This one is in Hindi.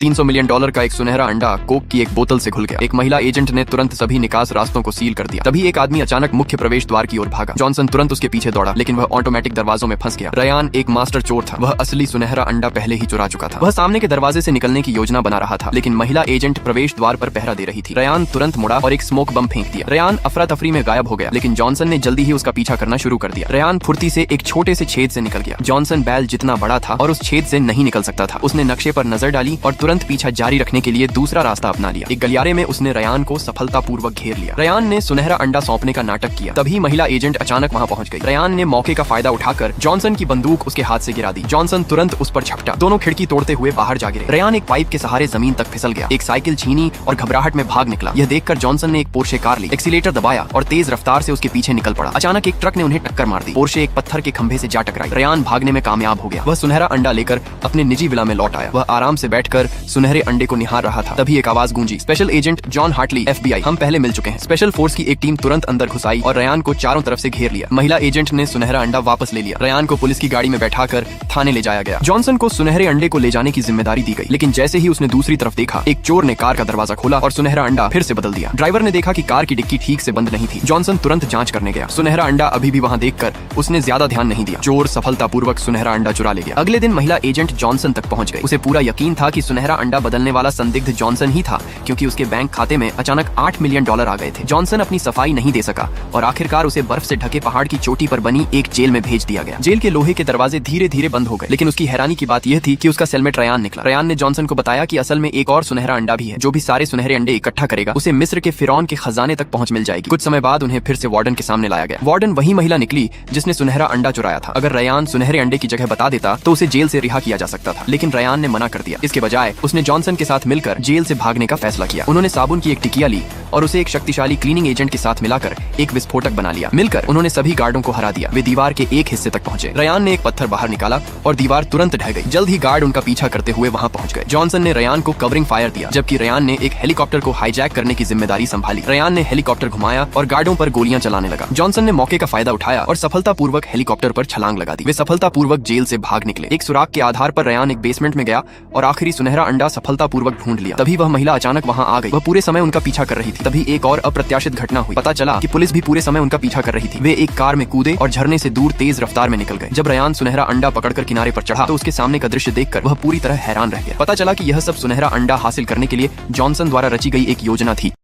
$300 मिलियन का एक सुनहरा अंडा कोक की एक बोतल से घुल गया। एक महिला एजेंट ने तुरंत सभी निकास रास्तों को सील कर दिया। तभी एक आदमी अचानक मुख्य प्रवेश द्वार की ओर भागा। जॉनसन तुरंत उसके पीछे दौड़ा, लेकिन वह ऑटोमेटिक दरवाजों में फंस गया। रयान एक मास्टर चोर था। वह असली सुनहरा अंडा पहले ही चुरा चुका था। वह सामने के दरवाजे से निकलने की योजना बना रहा था, लेकिन महिला एजेंट प्रवेश द्वार पर पहरा दे रही थी। रयान तुरंत मुड़ा और एक स्मोक बम फेंक दिया। रयान अफरा तफरी में गायब हो गया, लेकिन जॉनसन ने जल्दी ही उसका पीछा करना शुरू कर दिया। रयान फुर्ती से एक छोटे से छेद से निकल गया। जॉनसन बैल जितना बड़ा था और उस छेद से नहीं निकल सकता था। उसने नक्शे पर नजर डाली और तुरंत पीछा जारी रखने के लिए दूसरा रास्ता अपना लिया। एक गलियारे में उसने रयान को सफलतापूर्वक घेर लिया। रयान ने सुनहरा अंडा सौंपने का नाटक किया। तभी महिला एजेंट अचानक वहां पहुंच गई। रयान ने मौके का फायदा उठाकर जॉनसन की बंदूक उसके हाथ से गिरा दी। जॉनसन तुरंत उस पर झपटा। दोनों खिड़की तोड़ते हुए बाहर जा गिरे। रयान एक पाइप के सहारे जमीन तक फिसल गया। एक साइकिल छीनी और घबराहट में भाग निकला। यह देखकर जॉनसन ने एक पोर्शे कार ली, एक्सीलेटर दबाया और तेज रफ्तार से उसके पीछे निकल पड़ा। अचानक एक ट्रक ने उन्हें टक्कर मार दी। पोर्शे एक पत्थर के खंभे से जा टकराई। रयान भागने में कामयाब हो गया। वह सुनहरा अंडा लेकर अपने निजी विला में लौट आया। वह आराम से बैठकर सुनहरे अंडे को निहार रहा था। तभी एक आवाज गूंजी, special agent John Hartley, FBI, हम पहले मिल चुके हैं। स्पेशल फोर्स की एक टीम तुरंत अंदर घुस आई और रयान को चारों तरफ से घेर लिया। महिला एजेंट ने सुनहरा अंडा वापस ले लिया। रयान को पुलिस की गाड़ी में बैठाकर थाने ले जाया गया। जॉनसन को सुनहरे अंडे को ले जाने की जिम्मेदारी दी गई, लेकिन जैसे ही उसने दूसरी तरफ देखा, एक चोर ने कार का दरवाजा खोला और सुनहरा अंडा फिर से बदल दिया। ड्राइवर ने देखा कि कार की डिक्की ठीक से बंद नहीं थी। जॉनसन तुरंत जांच करने गया। सुनहरा अंडा अभी भी वहां देखकर उसने ज्यादा ध्यान नहीं दिया। चोर सफलतापूर्वक सुनहरा अंडा चुरा ले गया। अगले दिन महिला एजेंट जॉनसन तक पहुंच गई। उसे पूरा यकीन था कि सुनहरा अंडा बदलने वाला संदिग्ध जॉनसन ही था, क्योंकि उसके बैंक खाते में अचानक $8 मिलियन आ गए थे। जॉनसन अपनी सफाई नहीं दे सका और आखिरकार उसे बर्फ से ढके पहाड़ की चोटी पर बनी एक जेल में भेज दिया गया। जेल के लोहे के दरवाजे धीरे धीरे बंद हो गए, लेकिन उसकी हैरानी की बात यह थी कि उसका सेलमेट रयान निकला। रयान ने जॉनसन को बताया कि असल में एक और सुनहरा अंडा भी है, जो भी सारे सुनहरे अंडे इकट्ठा करेगा उसे मिस्र के फिरौन के खजाने तक पहुंच मिल जाएगी। कुछ समय बाद उन्हें फिर से वार्डन के सामने लाया गया। वार्डन वही महिला निकली जिसने सुनहरा अंडा चुराया था। अगर रयान सुनहरे अंडे की जगह बता देता तो उसे जेल से रिहा किया जा सकता था, लेकिन रयान ने मना कर दिया। इसके बजाय उसने जॉनसन के साथ मिलकर जेल से भागने का फैसला किया। उन्होंने साबुन की एक टिकिया ली और उसे एक शक्तिशाली क्लीनिंग एजेंट के साथ मिलाकर एक विस्फोटक बना लिया। मिलकर उन्होंने सभी गार्डों को हरा दिया। वे दीवार के एक हिस्से तक पहुंचे। रयान ने एक पत्थर बाहर निकाला और दीवार तुरंत ढह गई। जल्द ही गार्ड उनका पीछा करते हुए वहां पहुंच गए। जॉनसन ने रयान को कवरिंग फायर दिया, जबकि रयान ने एक हेलीकॉप्टर को हाईजैक करने की जिम्मेदारी संभाली। रयान ने हेलीकॉप्टर घुमाया और गार्डों पर गोलियां चलाने लगा। जॉनसन ने मौके का फायदा उठाया और सफलतापूर्वक हेलीकॉप्टर पर छलांग लगा दी। वे सफलतापूर्वक जेल से भाग निकले। एक सुराग के आधार पर रयान एक बेसमेंट में गया और आखिरी सुनहरा अंडा सफलतापूर्वक ढूंढ लिया। तभी वह महिला अचानक वहां आ गई। वह पूरे समय उनका पीछा कर रही थी। तभी एक और अप्रत्याशित घटना हुई। पता चला कि पुलिस भी पूरे समय उनका पीछा कर रही थी। वे एक कार में कूदे और झरने से दूर तेज रफ्तार में निकल गए। जब रयान सुनहरा अंडा पकड़कर किनारे पर चढ़ा तो उसके सामने का दृश्य देखकर वह पूरी तरह हैरान रह गया। पता चला कि यह सब सुनहरा अंडा हासिल करने के लिए जॉनसन द्वारा रची गई एक योजना थी।